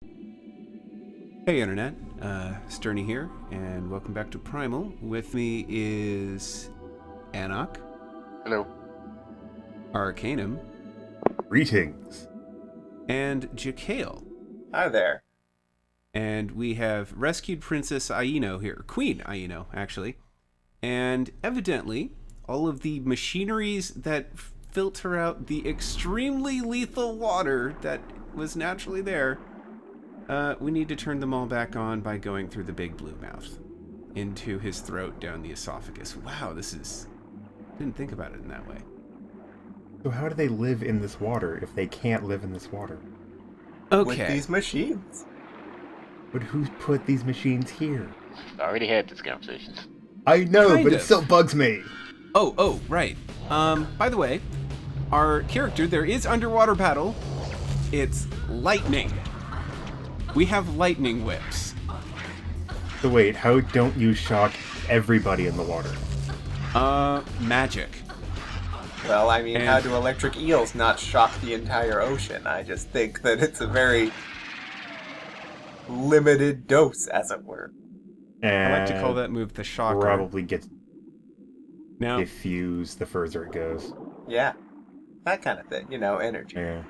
Hey Internet, Sterny here, and welcome back to Primal. With me is Anok, Hello. Arcanum, Greetings. and Jakael. Hi there. And we have rescued Princess Aino here, Queen Aino, actually. And evidently, all of the machineries that filter out the extremely lethal water that was naturally there, we need to turn them all back on by going through the big blue mouth into his throat down the esophagus. Wow, didn't think about it in that way. So how do they live in this water if they can't live in this water? Okay. With these machines. But who's put these machines here? Already had this conversation. I know, Kind but of. it still bugs me. Oh, right. By the way, our character, there is underwater battle. It's lightning. We have lightning whips. So wait, how don't you shock everybody in the water? Magic. Well, I mean, And- how do electric eels not shock the entire ocean? I just think that it's a very limited dose, as it were. And I like to call that move the shocker. probably gets Now, diffused the further it goes. Yeah. That kind of thing. You know, energy. Yeah.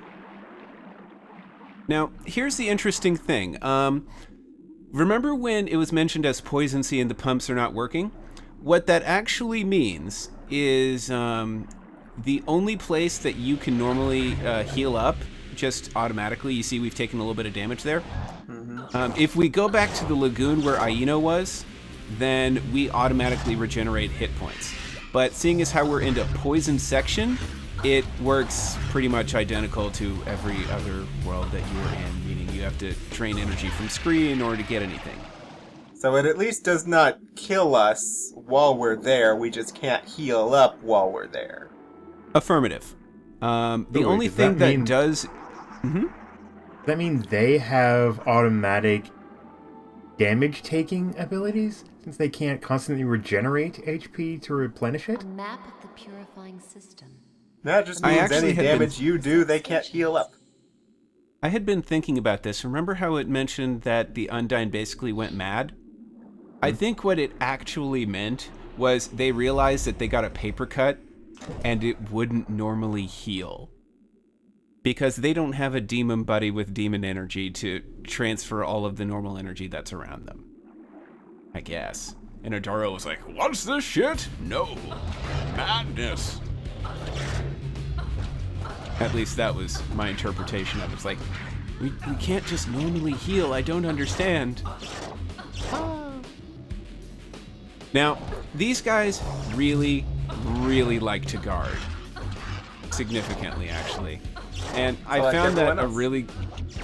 Now, here's the interesting thing. Remember when it was mentioned as poisoncy and the pumps are not working? What that actually means is the only place that you can normally heal up just automatically, you see we've taken a little bit of damage there. If we go back to the lagoon where Aino was, then we automatically regenerate hit points. But seeing as how we're into poison section, it works pretty much identical to every other world that you are in, meaning you have to drain energy from screen in order to get anything. So it at least does not kill us while we're there. We just can't heal up while we're there. Affirmative. The Wait, only does thing that that mean- does... Does that mean they have automatic damage-taking abilities? Since they can't constantly regenerate HP to replenish it? A map of the purifying system. That just I means actually any had damage been- you do, they can't heal up. I had been thinking about this. Remember how it mentioned that the Undine basically went mad? I think what it actually meant was they realized that they got a paper cut and it wouldn't normally heal. Because they don't have a demon buddy with demon energy to transfer all of the normal energy that's around them. I guess. And Adaro was like, "What's this shit? No. Madness." At least that was my interpretation of it. It's like, we can't just normally heal. I don't understand. Now, these guys really, really like to guard. Significantly, actually. And I Like found that everyone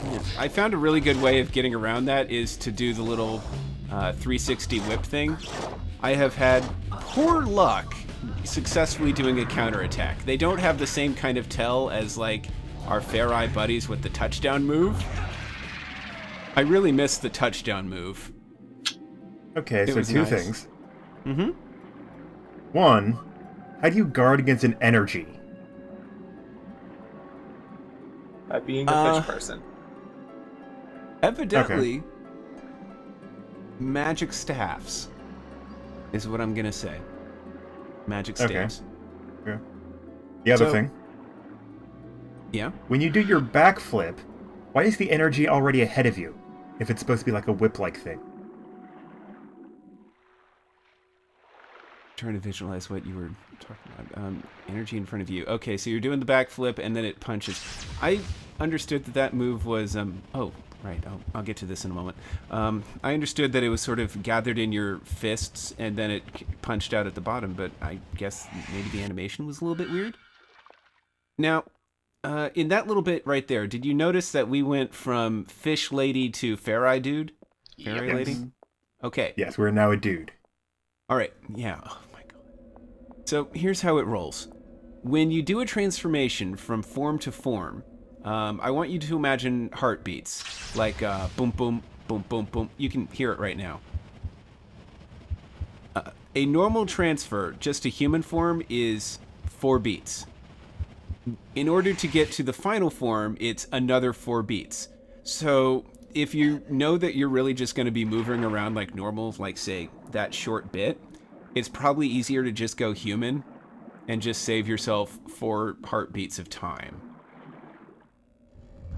else. I found a really good way of getting around that is to do the little 360 whip thing. I have had poor luck successfully doing a counterattack. They don't have the same kind of tell as like our Fair Eye buddies with the touchdown move. I really miss the touchdown move. Okay, It so was two nice. things. Mm-hmm. One, how do you guard against an energy? By being a Uh, fish person. Evidently, magic staffs is what I'm gonna say. Magic Okay. staves. Yeah. The other So- thing, Yeah. when you do your backflip, why is the energy already ahead of you? If it's supposed to be like a whip-like thing. Trying to visualize what you were talking about. Energy in front of you. Okay, so you're doing the backflip and then it punches. I understood that move was oh, right. I'll get to this in a moment. I understood that it was sort of gathered in your fists and then it punched out at the bottom, but I guess maybe the animation was a little bit weird. Now, in that little bit right there, did you notice that we went from fish lady to fair eye dude? Fair eye Yep. lady? Okay. Yes, we're now a dude. All right. Yeah. Oh my god. So here's how it rolls. When you do a transformation from form to form, I want you to imagine heartbeats, like boom, boom, boom, boom, boom. You can hear it right now. A normal transfer, just to human form, is 4 beats. In order to get to the final form, it's another 4 beats. So if you know that you're really just going to be moving around like normal, like say that short bit, it's probably easier to just go human and just save yourself 4 heartbeats of time.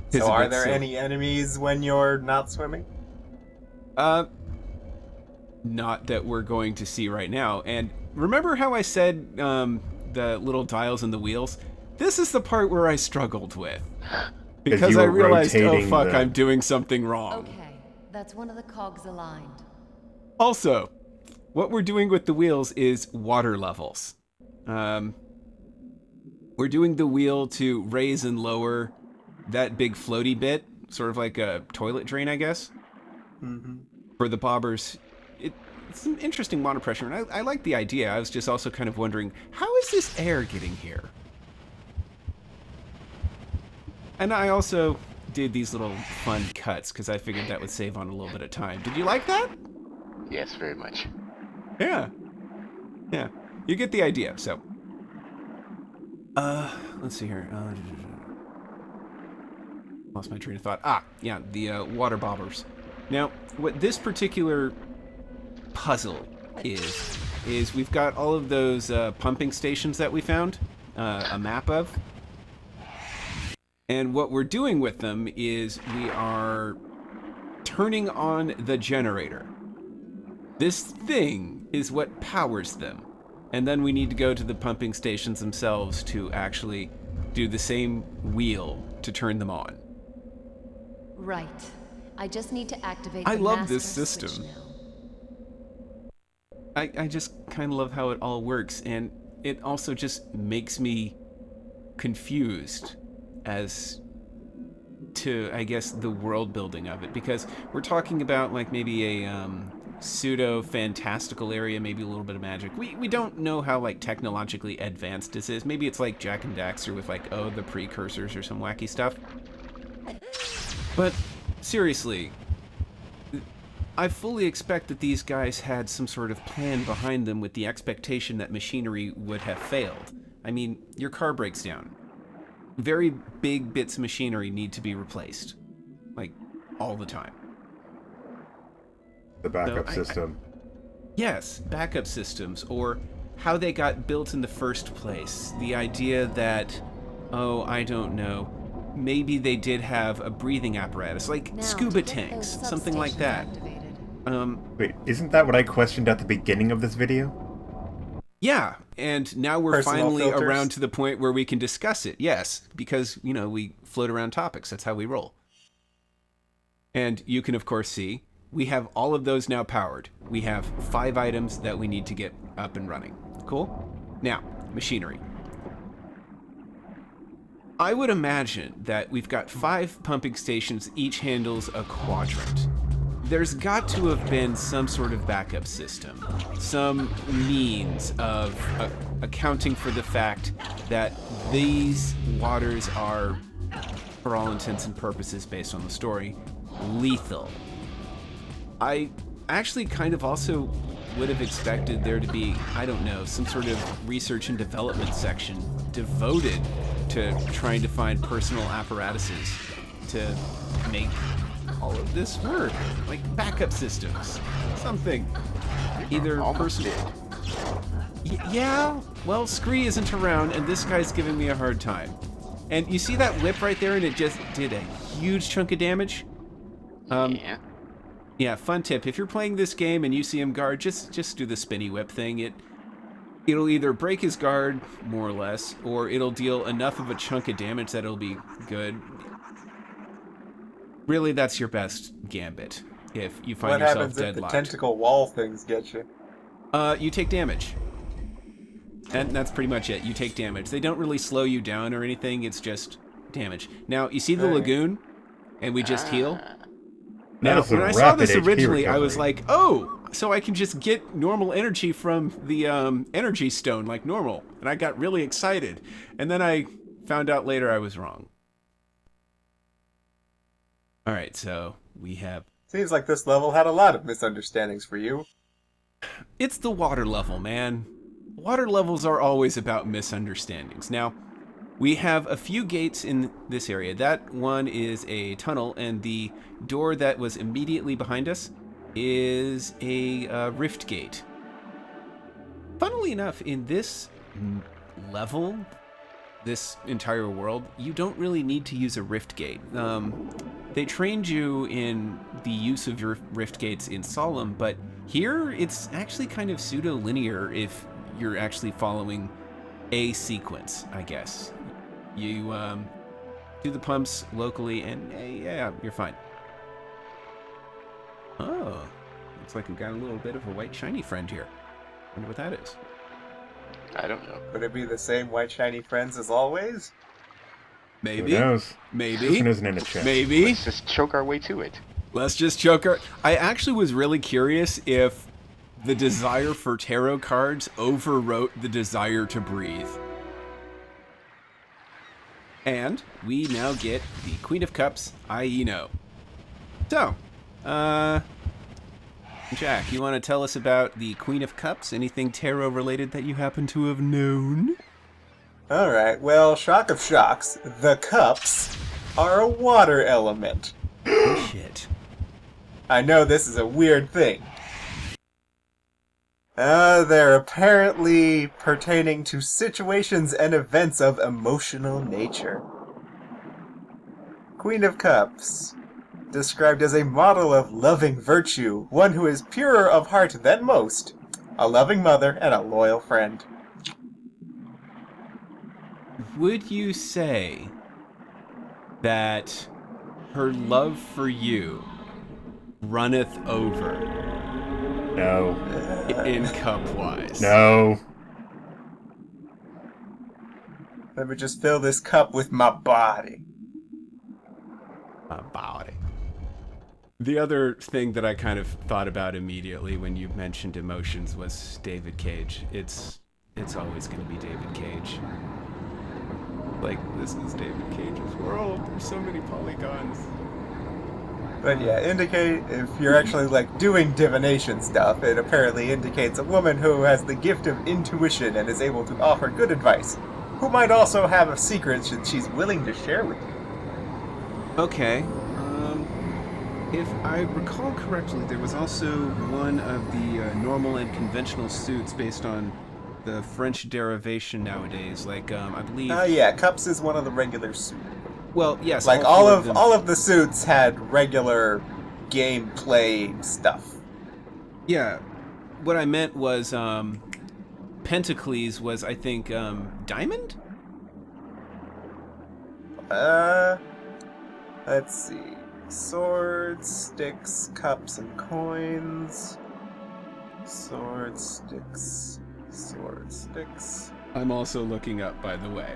So are there any enemies when you're not swimming? Not that we're going to see right now. And remember how I said the little dials and the wheels? This is the part where I struggled with. Because I realized, oh fuck, I'm doing something wrong. Okay, that's one of the cogs aligned. Also, what we're doing with the wheels is water levels. We're doing the wheel to raise and lower that big floaty bit, sort of like a toilet drain, I guess. Mm-hmm. For the bobbers. It's some interesting water pressure, and I like the idea. I was just also kind of wondering, how is this air getting here? And I also did these little fun cuts, because I figured that would save on a little bit of time. Did you like that? Yes, very much. Yeah. Yeah. You get the idea, so. Let's see here. Lost my train of thought. Yeah, the water bobbers. Now, what this particular puzzle is we've got all of those pumping stations that we found a map of. And what we're doing with them is we are turning on the generator. This thing is what powers them. And then we need to go to the pumping stations themselves to actually do the same wheel to turn them on. Right. I just need to activate I the love master this system. switch now. I just kind of love how it all works, and it also just makes me confused as to, I guess, the world building of it, because we're talking about like maybe a pseudo-fantastical area, maybe a little bit of magic. We don't know how like technologically advanced this is. Maybe it's like Jak and Daxter with like, oh, the precursors or some wacky stuff. But seriously, I fully expect that these guys had some sort of plan behind them with the expectation that machinery would have failed. I mean, your car breaks down. Very big bits of machinery need to be replaced. Like, all the time. The backup system. Yes, backup systems, or how they got built in the first place. The idea that, oh, I don't know, maybe they did have a breathing apparatus, like Now, scuba to get those tanks, something like substations that. activated. Wait, isn't that what I questioned at the beginning of this video? Yeah, and now we're Personal finally filters. around to the point where we can discuss it. Yes, because, you know, we float around topics. That's how we roll. And you can, of course, see we have all of those now powered. We have 5 items that we need to get up and running. Cool? Now, machinery. I would imagine that we've got 5 pumping stations, each handles a quadrant. There's got to have been some sort of backup system, some means of accounting for the fact that these waters are, for all intents and purposes based on the story, lethal. I actually kind of also would have expected there to be, I don't know, some sort of research and development section devoted to trying to find personal apparatuses to make all of this work, like backup systems, something, either personal. Yeah, well, Scree isn't around, and this guy's giving me a hard time. And you see that whip right there, and it just did a huge chunk of damage. Yeah. Yeah, fun tip: if you're playing this game and you see him guard, just do the spinny whip thing. It'll either break his guard more or less, or it'll deal enough of a chunk of damage that it'll be good. Really, that's your best gambit if you find What yourself happens if the deadlocked. tentacle wall things get you? You take damage. And that's pretty much it. You take damage. They don't really slow you down or anything. It's just damage. Now, you see the Alright. lagoon? And we just heal? That Now, is some when I saw this rapid HP originally, I was recovery. like, oh, so I can just get normal energy from the energy stone like normal. And I got really excited. And then I found out later I was wrong. All right, so we have... Seems like this level had a lot of misunderstandings for you. It's the water level, man. Water levels are always about misunderstandings. Now, We have a few gates in this area. That one is a tunnel, and the door that was immediately behind us is a rift gate. Funnily enough, in this level, this entire world, you don't really need to use a rift gate. They trained you in the use of your rift gates in Solemn, but here it's actually kind of pseudo-linear if you're actually following a sequence, I guess. You do the pumps locally, and yeah, you're fine. Oh, looks like we've got a little bit of a white shiny friend here. Wonder what that is. I don't know. Would it be the same white shiny friends as always? Maybe. Who knows? Maybe. This one isn't in a chest. Maybe. Let's just choke our way to it. Let's just choke her. I actually was really curious if the desire for tarot cards overwrote the desire to breathe. And we now get the Queen of Cups, i.e. no. So, Jack, you want to tell us about the Queen of Cups? Anything tarot related that you happen to have known? Alright, well, shock of shocks, the cups are a water element. Oh, shit. I know this is a weird thing. They're apparently pertaining to situations and events of emotional nature. Queen of Cups, described as a model of loving virtue, one who is purer of heart than most, a loving mother and a loyal friend. Would you say that her love for you runneth over No. in cup-wise? No. Let me just fill this cup with my body. My body. The other thing that I kind of thought about immediately when you mentioned emotions was David Cage. It's always going to be David Cage. Like, this is David Cage's world. There's so many polygons. But yeah, if you're actually like doing divination stuff, it apparently indicates a woman who has the gift of intuition and is able to offer good advice, who might also have a secret that she's willing to share with you. Okay. If I recall correctly, there was also one of the normal and conventional suits based on the French derivation nowadays. Like, I believe... Yeah, cups is one of the regular suits. Well, yes. Like all all them. of the suits had regular gameplay stuff. Yeah. What I meant was, Pentacles was, I think, diamond? Let's see. Swords, sticks, cups, and coins. Swords, sticks. I'm also looking up, by the way.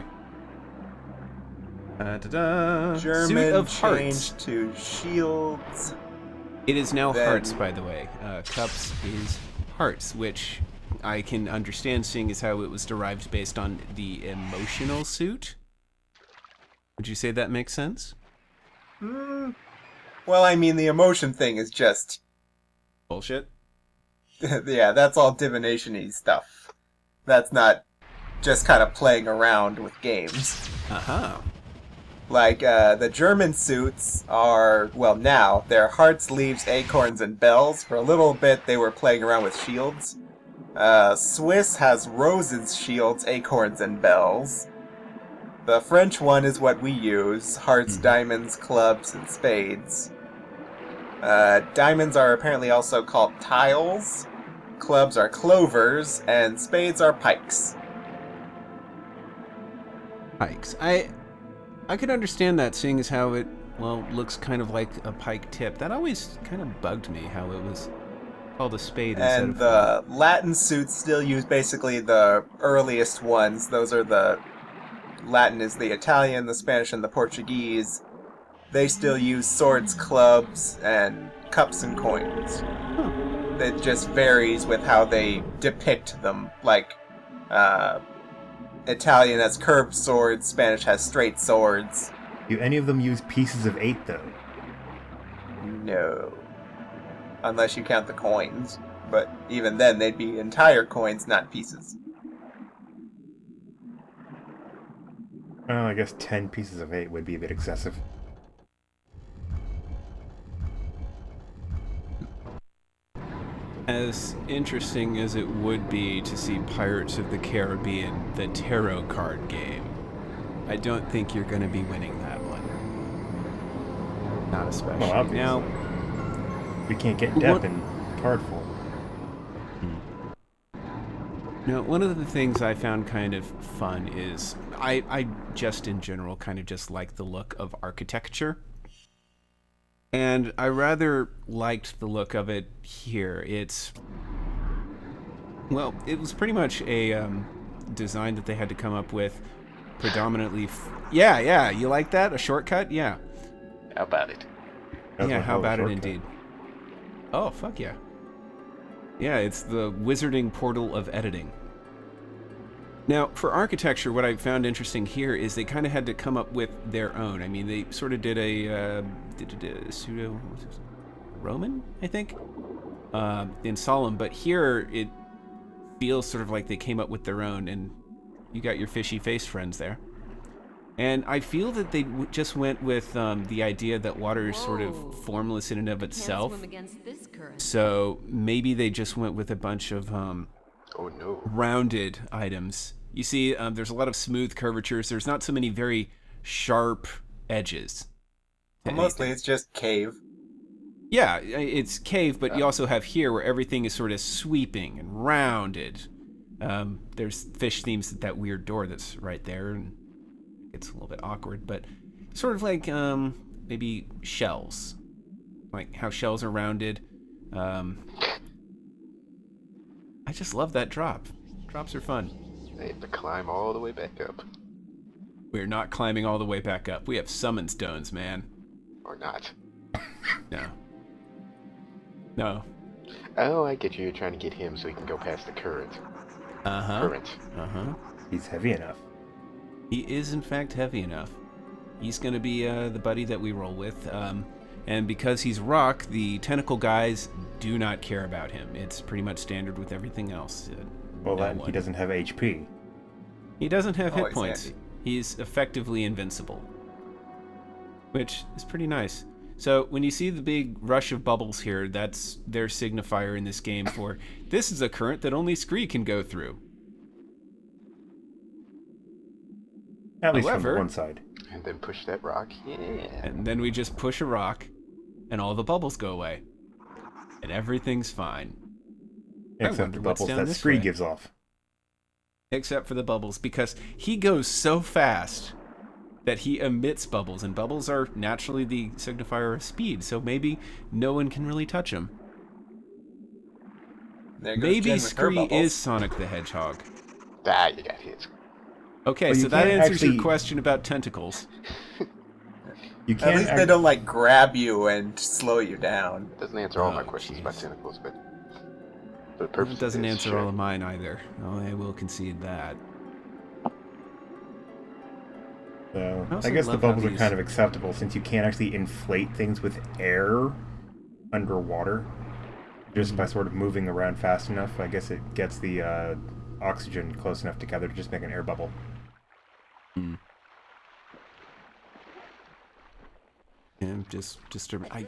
Ta-da! German Suit of hearts. changed to shields. It is now Then- hearts, by the way. Cups is hearts, which I can understand, seeing as how it was derived based on the emotional suit. Would you say that makes sense? Well, I mean, the emotion thing is just... Bullshit. yeah, that's all divination-y stuff. That's not just kind of playing around with games. Uh-huh. Like, the German suits are, well, now, they're hearts, leaves, acorns, and bells. For a little bit, they were playing around with shields. Swiss has roses, shields, acorns, and bells. The French one is what we use. Hearts, diamonds, clubs, and spades. Diamonds are apparently also called tiles. Clubs are clovers, and spades are pikes. Pikes. I could understand that, seeing as how it, well, looks kind of like a pike tip. That always kind of bugged me, how it was called a spade instead And of... the Latin suits still use basically the earliest ones. Those are the... Latin is the Italian, the Spanish, and the Portuguese. They still use swords, clubs, and cups and coins. It just varies with how they depict them. Like, Italian has curved swords, Spanish has straight swords. Do any of them use pieces of 8, though? No. Unless you count the coins. But even then, they'd be entire coins, not pieces. I guess 10 pieces of 8 would be a bit excessive. As interesting as it would be to see Pirates of the Caribbean, the tarot card game, I don't think you're going to be winning that one. Not especially. Well, obviously. Now, We can't get depth in card form. now, one of the things I found kind of fun is I just in general kind of just like the look of architecture. And I rather liked the look of it here. Well, it was pretty much a design that they had to come up with predominantly. Yeah, you like that? A shortcut? Yeah. How about it? That's Yeah, one how hell of a about it shortcut. indeed? Oh, fuck yeah. Yeah, it's the wizarding portal of editing. Now, for architecture, what I found interesting here is they kind of had to come up with their own. I mean, they sort of did a pseudo what's this? Roman, I think, in Solemn, but here it feels sort of like they came up with their own, and you got your fishy face friends there. And I feel that they just went with the idea that water is sort of Whoa. formless in and of Can't itself. swim against this current. So maybe they just went with a bunch of Oh no. rounded items. You see, there's a lot of smooth curvatures. There's not so many very sharp edges. to Mostly anything. it's just cave. Yeah, it's cave, but you also have here where everything is sort of sweeping and rounded. There's fish themes at that weird door that's right there, and it's a little bit awkward, but sort of like maybe shells, like how shells are rounded. I just love that drop. Drops are fun. They have to climb all the way back up. We're not climbing all the way back up. We have summon stones, man. Or not. No. No. Oh, I get you. You're trying to get him so he can go past the current. Uh-huh. Current. Uh-huh. He's heavy enough. He is, in fact, heavy enough. He's going to be the buddy that we roll with. And because he's rock, the tentacle guys do not care about him. It's pretty much standard with everything else. Well, No that one. he doesn't have HP. He doesn't have hit Always points. handy. He's effectively invincible, which is pretty nice. So when you see the big rush of bubbles here, that's their signifier in this game for this is a current that only Scree can go through. At least from However- the one side. And then push that rock. Yeah. And then we just push a rock, and all the bubbles go away, and everything's fine. Except wonder the what's bubbles down that this Scree way. gives off. Except for the bubbles, because he goes so fast that he emits bubbles, and bubbles are naturally the signifier of speed, so maybe no one can really touch him. There goes Maybe Jen with her Scree bubbles. is Sonic the Hedgehog. Ah, you got hit. Okay, Well, you so that can't answers your actually- question about tentacles. You At can't least they don't like grab you and slow you down. Doesn't answer all my Oh, questions jeez. about tentacles, but for the It purpose doesn't of this, answer sure. all of mine either. Oh, I will concede that. So, I also I guess the love how bubbles are these- kind of acceptable since you can't actually inflate things with air underwater. Just by sort of moving around fast enough, I guess it gets the oxygen close enough together to just make an air bubble. And I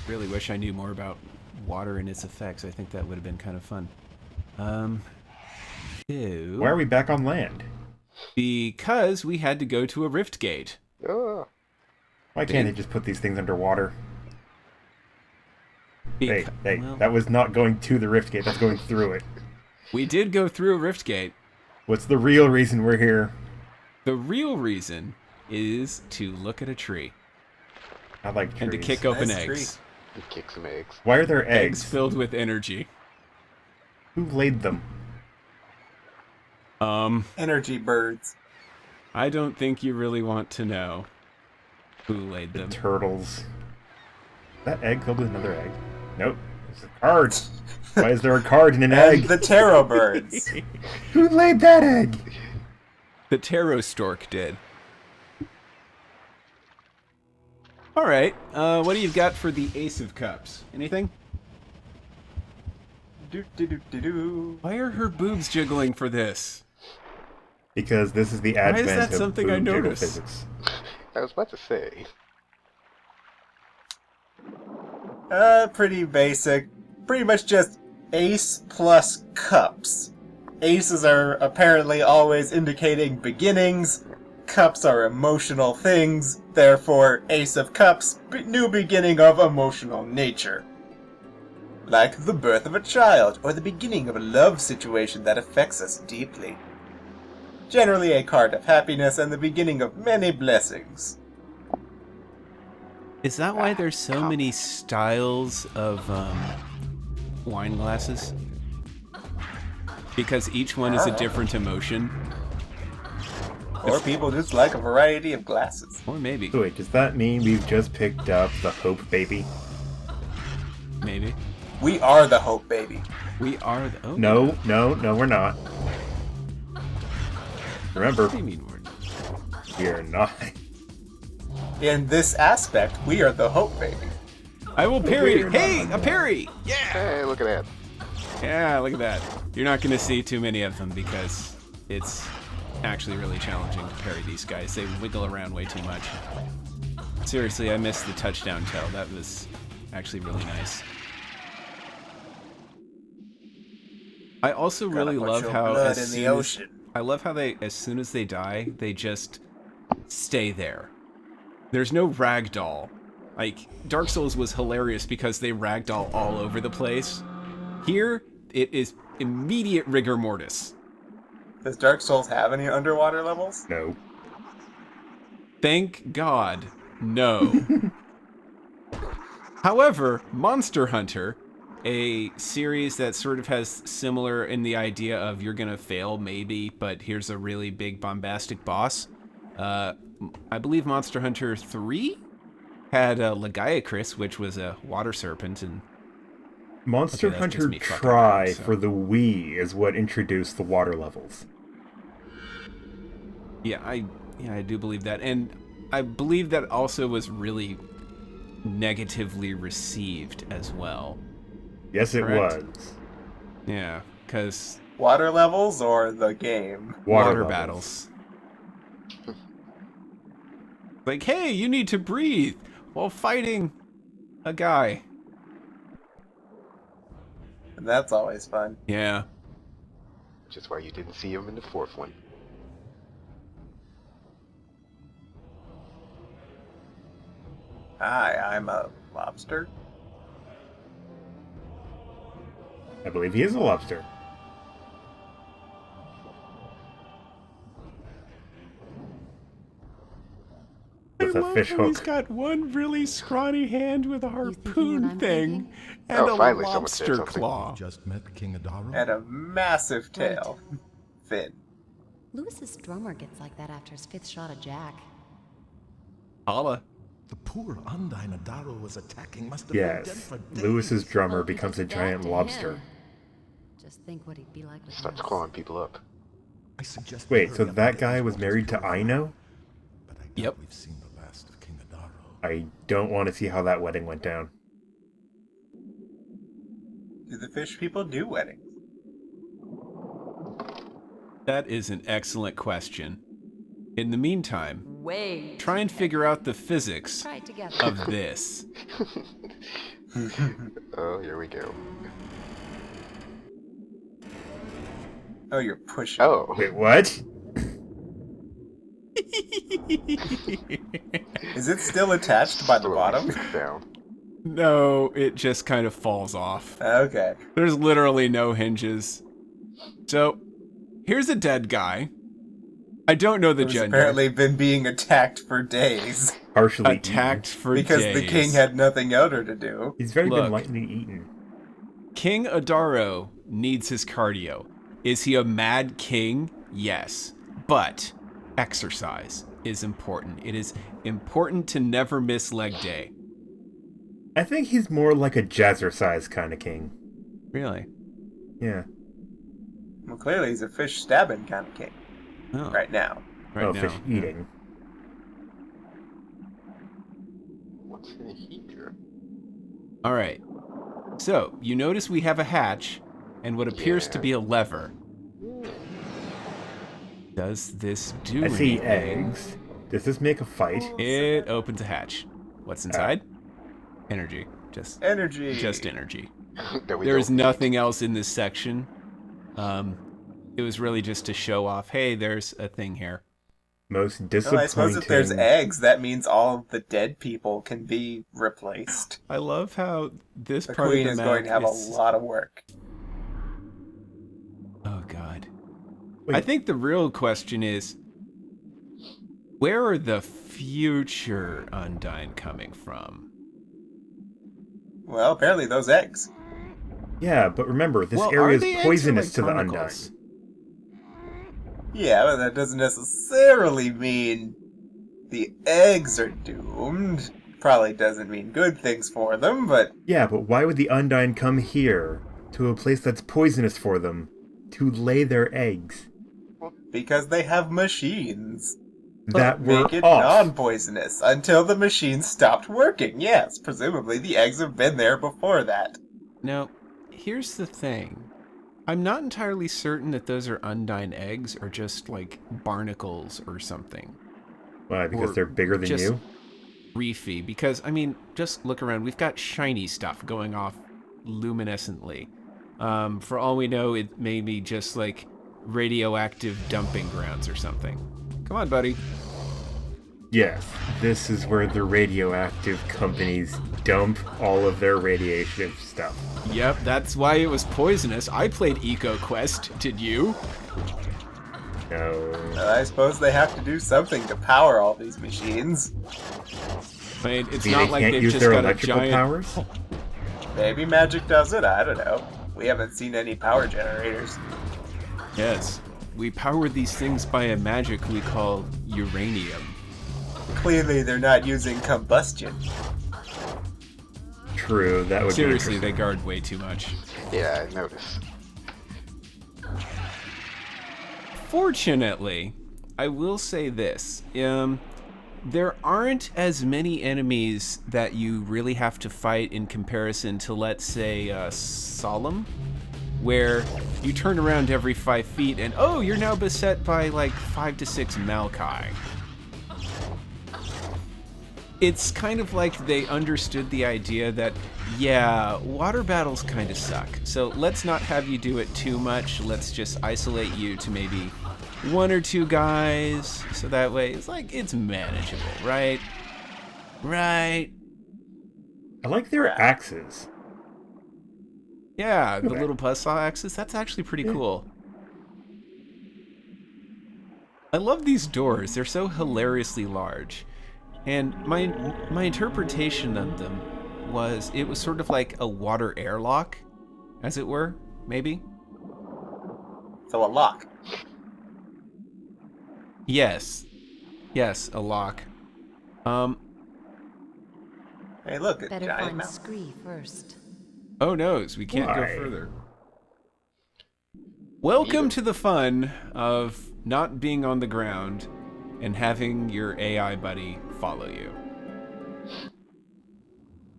really wish I knew more about water and its effects. I think that would have been kind of fun. Why are we back on land? Because we had to go to a rift gate. Oh, Why can't they just put these things underwater? Hey, Well, that was not going to the rift gate, that's going through it. we did go through a rift gate. What's the real reason we're here? The real reason is to look at a tree I like trees. and to kick open Nice tree. eggs. you kick some eggs. Why are there Eggs eggs? filled with energy. Who laid them? Energy birds. I don't think you really want to know who laid The them. turtles. That egg filled with another egg? Nope. It's a card. Why is there a card in an And egg? the tarot birds. Who laid that egg? The tarot stork did. All right. What do you got for the Ace of Cups? Anything? Do do do do do. Why are her boobs jiggling for this? Because this is the Why is advent that of something I boom jiggle noticed? physics. I was about to say. Pretty basic. Pretty much just ace plus cups. Aces are apparently always indicating beginnings. Cups are emotional things. Therefore, ace of cups, new beginning of emotional nature. Like the birth of a child, or the beginning of a love situation that affects us deeply. Generally a card of happiness and the beginning of many blessings. Is that why there's so many styles of wine glasses? Because each one is a different emotion? Or people just like a variety of glasses. Or maybe. So wait, does that mean we've just picked up the Hope Baby? Maybe. We are the Hope Baby. We are the... Oh, No, we're not. Remember, What do you mean we're not? we are not. In this aspect, we are the Hope Baby. I will parry! Hey, a parry! Yeah! Hey, look at that. Yeah, look at that. You're not going to see too many of them because it's actually really challenging to parry these guys. They wiggle around way too much. Seriously, I missed the touchdown tail. That was actually really nice. I also really Gotta put love your how blood as in the soon as, ocean. I love how they, as soon as they die, they just stay there. There's no ragdoll. Like, Dark Souls was hilarious because they ragdoll all over the place. Here, it is immediate rigor mortis. Does Dark Souls have any underwater levels? No. Thank God, no. However, Monster Hunter, a series that sort of has similar in the idea of you're gonna fail maybe, but here's a really big bombastic boss. I believe Monster Hunter 3 had Legiacris, which was a water serpent, and Monster Okay, that's just Hunter me fucking Tri around, so. for the Wii is what introduced the water levels. yeah, I do believe that, and I believe that also was really negatively received as well. Yes, it Correct. was. Yeah, because Water levels or the game? water levels. battles. Like, hey, you need to breathe while fighting a guy. And that's always fun. Yeah. Which is why you didn't see him in the fourth one. Hi, I'm a lobster. I believe he is a lobster. With a fish He's hook. got one really scrawny hand with a thinking what harpoon I'm thing thinking? and Oh, a finally someone said lobster something. claw. Just met King Adaro. And a massive tail. Fin. Lewis's drummer gets like that after his 5th shot of Jack. Holla. The poor Undine Adaro was attacking must have been dead Yes, for days. Lewis's drummer Well, becomes a just that giant to lobster. him. Just think what he'd be like with Starts us. clawing people up. I suggest we Wait, hurry so up that and get guy these was married to monsters Aino? But I doubt Yep. we've seen the last of King Adaro. I don't want to see how that wedding went down. Do the fish people do weddings? That is an excellent question. In the meantime, Wait. try and figure out the physics Try it together. of this. Oh, here we go. Oh, you're pushing. Oh. Wait, what? Is it still attached by the Slowly bottom? sinks down. No, it just kind of falls off. Okay. There's literally no hinges. So, here's a dead guy. I don't know the Who's gender. apparently been being attacked for days Partially Attacked eaten. for because days. the king had nothing other to do. He's very Look. been lightly eaten. King Adaro needs his cardio. Is he a mad king? Yes. But exercise is important. It is important to never miss leg day. I think he's more like a jazzercise kind of king. Really? Yeah. Well, clearly he's a fish stabbing kind of king Oh, right now. right oh, now. fish eating. What's in here? All right. So, you notice we have a hatch and what appears to Yeah. be a lever. Does this do I see anything? eggs. Does this make a fight? It opens a hatch. What's inside? Energy. Just Energy. Just energy. There we There go. is nothing else in this section. It was really just to show off, hey, there's a thing here. Most Well, disappointing. I suppose if there's eggs, that means all the dead people can be replaced. I love how this The part queen of is the going map to have is... a lot of work. Oh, God. Wait. I think the real question is, where are the future Undine coming from? Well, apparently those eggs. Yeah, but remember, this Well, area are they is eggs or, poisonous like, to the barnacles? Undine. Yeah, but that doesn't necessarily mean the eggs are doomed. Probably doesn't mean good things for them, but Yeah, but why would the Undine come here, to a place that's poisonous for them, to lay their eggs? because they have machines. That were Make it off. non-poisonous until the machines stopped working. Yes, presumably the eggs have been there before that. Now, here's the thing. I'm not entirely certain that those are Undine eggs or just, like, barnacles or something. Why, because Or they're bigger than just you? Reefy, because, I mean, just look around. We've got shiny stuff going off luminescently. For all we know, it may be just, like, radioactive dumping grounds or something. Come on, buddy. Yes, this is where the radioactive companies dump all of their radiation stuff. Yep, that's why it was poisonous. I played EcoQuest, did you? No. I suppose they have to do something to power all these machines. I mean, it's See, not they like can't they've use just their got a electrical giant... powers? Maybe magic does it, I don't know. We haven't seen any power generators. Yes, we power these things by a magic we call uranium. Clearly they're not using combustion. True, that would Seriously, be they guard way too much. Yeah, I noticed. Fortunately, I will say this. There aren't as many enemies that you really have to fight in comparison to, let's say, Solemn, where you turn around every 5 feet and, oh, you're now beset by like 5 to 6 Maokai. It's kind of like they understood the idea that, yeah, water battles kind of suck, so let's not have you do it too much. Let's just isolate you to maybe 1 or 2 guys, so that way it's like, it's manageable, right? Right? I like their axes. Yeah, the little buzzsaw axes, that's actually pretty cool. I love these doors, they're so hilariously large. And my interpretation of them was, it was sort of like a water airlock, as it were, maybe? So a lock. Yes. Yes, a lock. Hey, look, a Better giant find mountain. Scree first. Oh noes, we can't Why? go further. Welcome to the fun of not being on the ground and having your AI buddy follow you.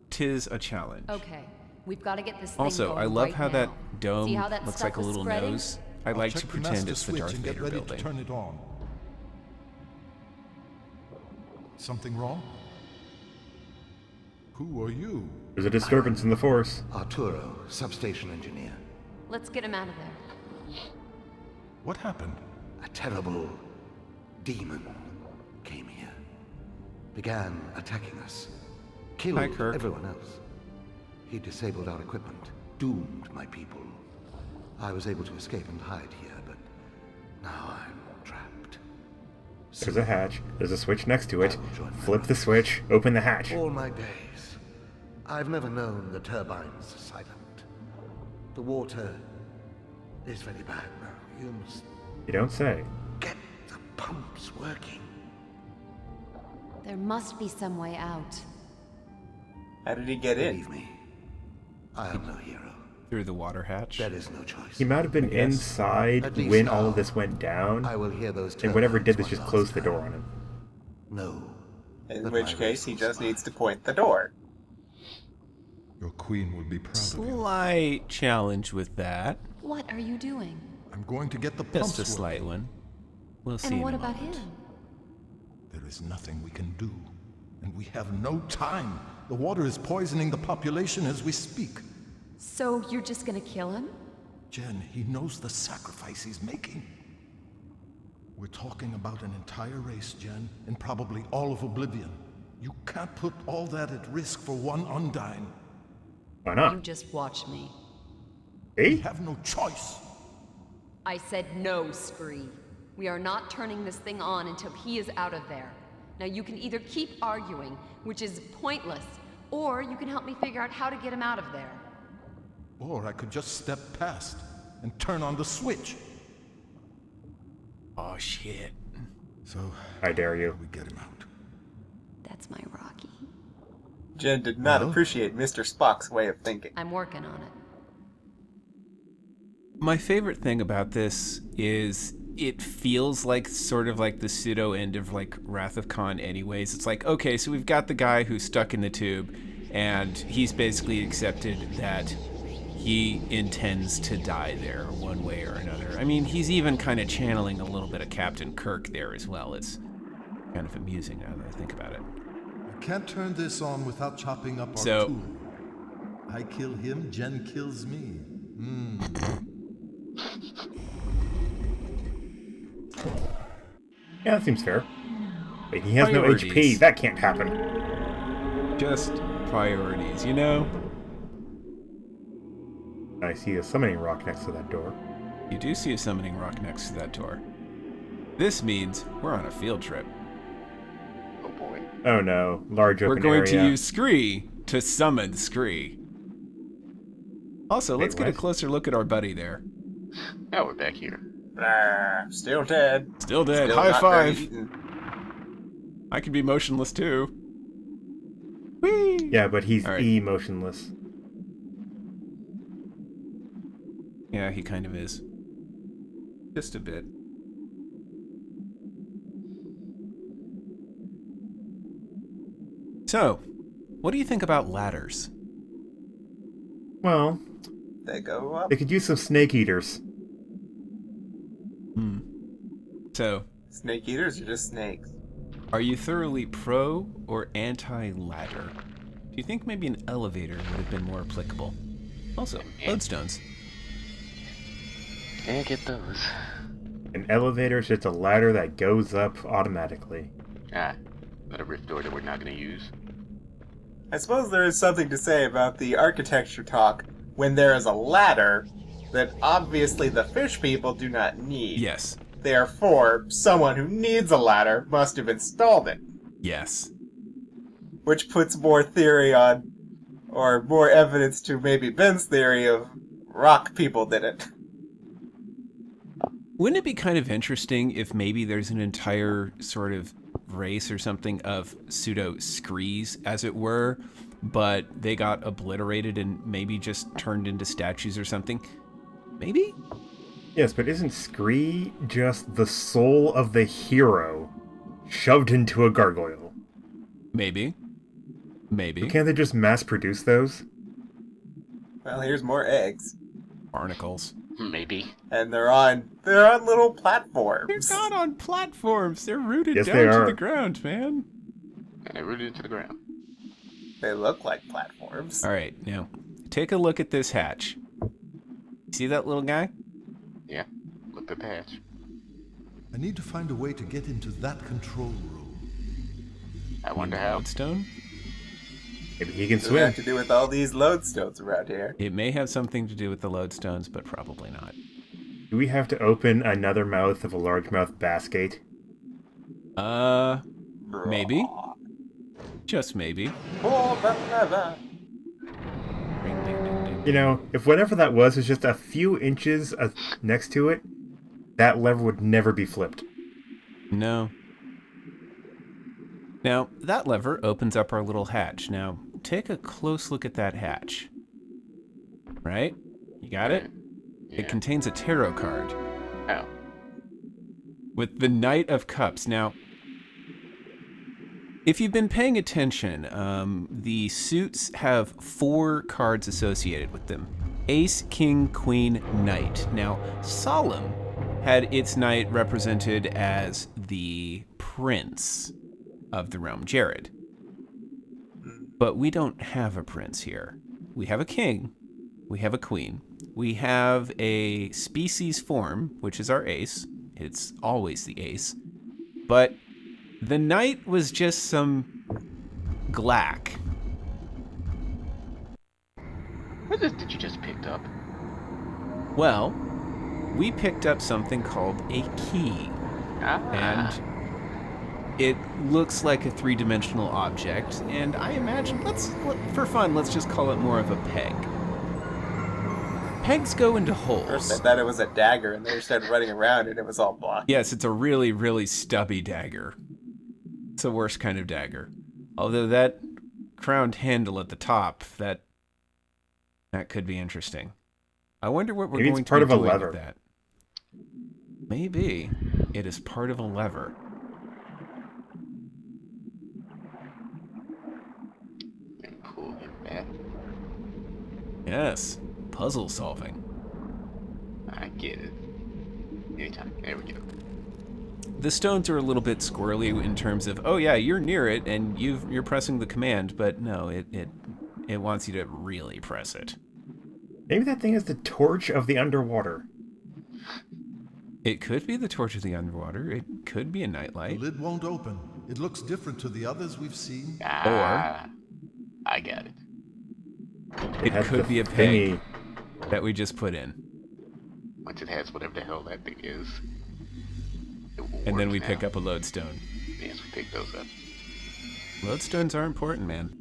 'Tis a challenge. Okay, we've got to get this thing Also, going I love right how now. that dome See how that looks stuff like a is little spreading? nose. I I'll like check to the pretend master it's the switch Darth and get Vader ready building. to turn it on. Something wrong? Who are you? There's a disturbance in the force. Arturo, substation engineer. Let's get him out of there. What happened? A terrible demon came here. Began attacking us. Killed Hi, Kirk. everyone else. He disabled our equipment. Doomed my people. I was able to escape and hide here, but now I'm trapped. There's a hatch. There's a switch next to it. I will join my Flip the switch. Open the hatch. All my days, I've never known the turbines silent. The water is very bad now. You must You don't say. get the pumps working. There must be some way out. How did he get in? Believe me, I am no hero. Through the water hatch. There is no choice. He might have been guess. inside At least when all now, of this went down. I will hear those And whatever did this turbines just one closed last the door time. on him. No. In Let which my case, he race just survive. needs to point the door. Your queen will be proud of you. Slight challenge with that. What are you doing? I'm going to get the pumps Just a slight working. one. We'll see. And in what a about moment. him? There is nothing we can do, and we have no time. The water is poisoning the population as we speak. So you're just gonna kill him? Jen, he knows the sacrifice he's making. We're talking about an entire race, Jen, and probably all of Oblivion. You can't put all that at risk for one Undine. Why You not? just watch me. We Hey? have no choice. I said no, Scree. We are not turning this thing on until he is out of there. Now you can either keep arguing, which is pointless, or you can help me figure out how to get him out of there. Or I could just step past and turn on the switch. Oh shit. So, I dare you. we get him out. That's my Rocky. Jen did not Well? appreciate Mr. Spock's way of thinking. I'm working on it. My favorite thing about this is it feels like sort of like the pseudo end of like Wrath of Khan anyways. It's like, okay, so we've got the guy who's stuck in the tube and he's basically accepted that he intends to die there one way or another. I mean, he's even kind of channeling a little bit of Captain Kirk there as well. It's kind of amusing now that I think about it. I can't turn this on without chopping up our So- tool. I kill him, Jen kills me. Yeah, that seems fair. But he has no Priorities. HP. That can't happen. Just priorities, you know? I see a summoning rock next to that door. You do see a summoning rock next to that door. This means we're on a field trip. Oh boy. Oh no, large open We're going area. to use Scree to summon Scree. Also, let's get a what? closer look at our buddy there. Now we're back here. Blah, still dead. Still dead. Still High not very five. eaten. I can be motionless too. Whee! Yeah, but he's All right. emotionless. Yeah, he kind of is. Just a bit. So, what do you think about ladders? Well, They go up. they could use some snake eaters. So, Snake eaters are just snakes. are you thoroughly pro or anti-ladder? Do you think maybe an elevator would have been more applicable? Also, lodestones. Yeah, get those. An elevator is just a ladder that goes up automatically. Ah, not a rift door that we're not going to use. I suppose there is something to say about the architecture talk when there is a ladder that obviously the fish people do not need. Yes. Therefore, someone who needs a ladder must have installed it. Yes. Which puts more theory on, or more evidence to maybe Ben's theory of rock people did it. Wouldn't it be kind of interesting if maybe there's an entire sort of race or something of pseudo screes, as it were, but they got obliterated and maybe just turned into statues or something? Maybe? Yes, but isn't Scree just the soul of the hero shoved into a gargoyle? Maybe. Maybe. Can't they just mass produce those? Well, here's more eggs. Barnacles. Maybe. And they're on little platforms. They're not on platforms. They're rooted Yes, down they to are. the ground, man. And I rooted into the ground. They look like platforms. All right, now take a look at this hatch. See that little guy? Yeah. Look at the hatch. I need to find a way to get into that control room. I wonder how. Lodestone? Maybe he can What does it have swim. to do with all these lodestones around here? It may have something to do with the lodestones, but probably not. Do we have to open another mouth of a largemouth bass gate? Maybe. Just maybe. Oh, blah, blah, blah. Ring, ding, ding, ding. You know, if whatever that was just a few inches next to it, that lever would never be flipped. No. Now, that lever opens up our little hatch. Now, take a close look at that hatch. Right? You got it? Yeah. It contains a tarot card Oh. with the Knight of Cups. Now, if you've been paying attention, the suits have 4 cards associated with them. Ace, King, Queen, Knight. Now, Solemn had its knight represented as the prince of the realm, Jared. But we don't have a prince here. We have a king. We have a queen. We have a species form, which is our ace. It's always the ace. But the knight was just some glack. What did you just picked up? Well, we picked up something called a key. And it looks like a three-dimensional object, and I imagine, for fun, let's just call it more of a peg. Pegs go into holes. First I thought it was a dagger, and then we started running around, and it was all blocked. Yes, it's a really, really stubby dagger. It's the worst kind of dagger. Although that crowned handle at the top, that could be interesting. I wonder what we're Maybe going it's to part be of a doing lever. with that. Maybe it is part of a lever. Cool, man. Yes, puzzle solving. I get it. Anytime. There we go. The stones are a little bit squirrely in terms of, oh yeah, you're near it and you're pressing the command, but no, it wants you to really press it. Maybe that thing is the torch of the underwater. It could be the torch of the underwater. It could be a The nightlight. lid won't open. It looks different to the others we've seen. I got it. It has could the be a peg thingy. that we just put in. Once it has whatever the hell that thing is. And then we pick up a lodestone. Yes, we pick those up. Lodestones are important, man.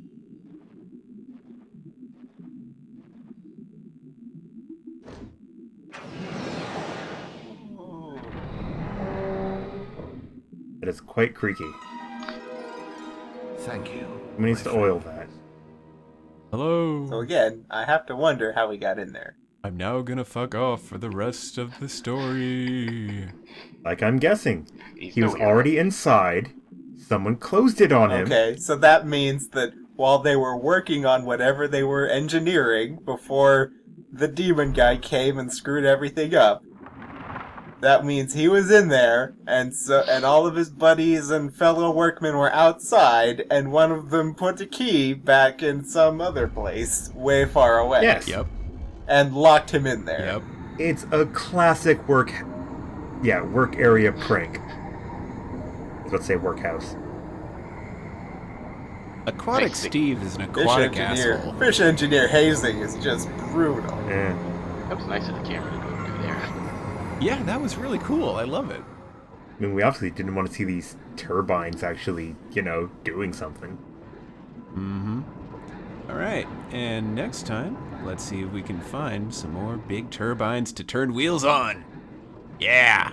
It is quite creaky. Thank you. Someone needs to oil that. Hello. So again, I have to wonder how we got in there. I'm now gonna fuck off for the rest of the story. Like I'm guessing. He's He was no hero. already inside. Someone closed it on him. Okay, so that means that while they were working on whatever they were engineering before the demon guy came and screwed everything up, that means he was in there, and all of his buddies and fellow workmen were outside, and one of them put a key back in some other place way far away. Yes. Yep. And locked him in there. Yep. It's a classic work area prank. Let's say workhouse. Aquatic Basic. Steve is an aquatic asshole. Fish engineer hazing is just brutal. Eh. That was nice of the camera to go through there. Yeah, that was really cool. I love it. I mean, we obviously didn't want to see these turbines actually, doing something. All right, and next time, let's see if we can find some more big turbines to turn wheels on. Yeah.